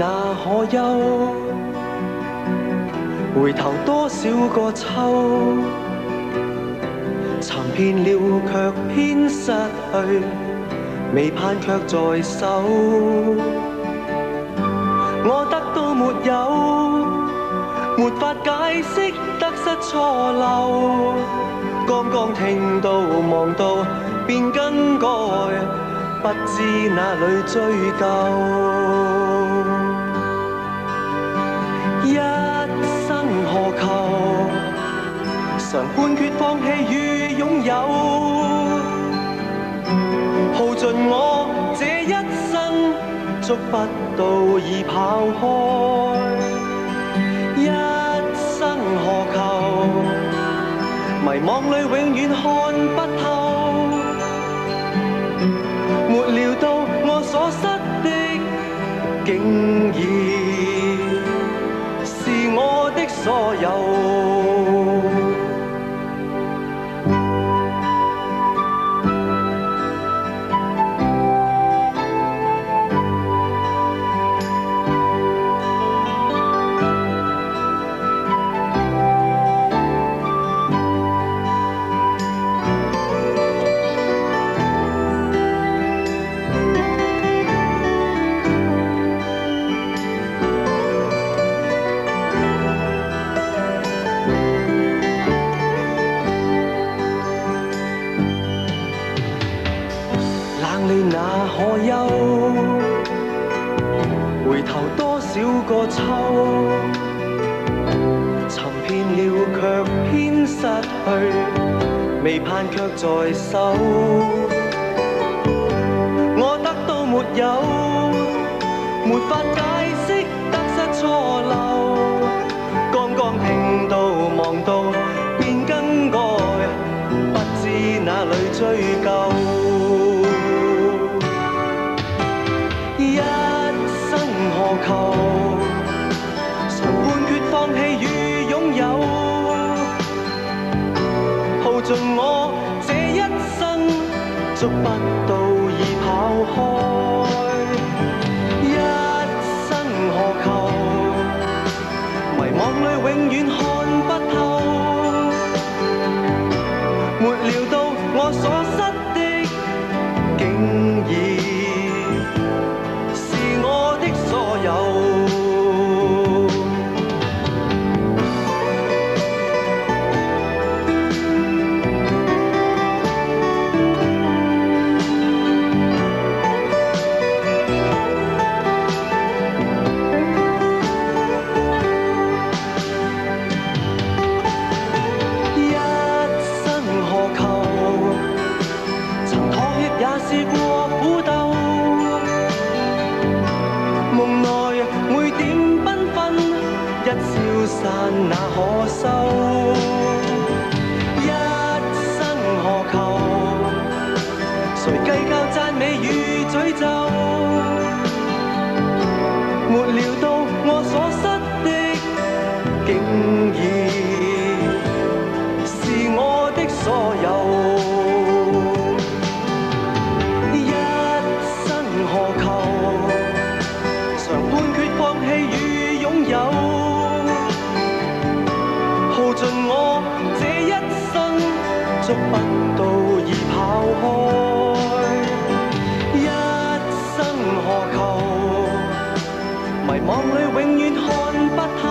那可休？回頭多少個秋，尋遍了卻偏失去，未盼卻在手。我得到沒有，沒法解釋得失錯漏。剛剛聽到望到便更改，不知哪裏追究。一生何求？常判決放棄與擁有，耗盡我這一生，捉不到已跑開。一生何求？迷惘裏永遠看不透，沒料到我所失的，竟已是我的所有。回頭多少個秋，尋遍了卻偏失去，未盼卻在手。我得到沒有，沒法解釋得失錯漏。剛剛聽到望到便更改，不知哪裏追究。何求？常判決放棄與擁有，耗盡我這一生，捉不到已跑開。一生何求？迷惘裏永遠看不透，沒料到我所失的，竟已所有。一生何求？曾妥協也試過苦鬥，夢內每點繽紛，一消散那可收？一生何求？誰計較讚美與詛咒？沒料到我所失的，竟已是我的所有。一生何求？判決放棄與擁有，耗盡我這一生，捉不到已跑開。一生何求？迷惘裏永遠看不透。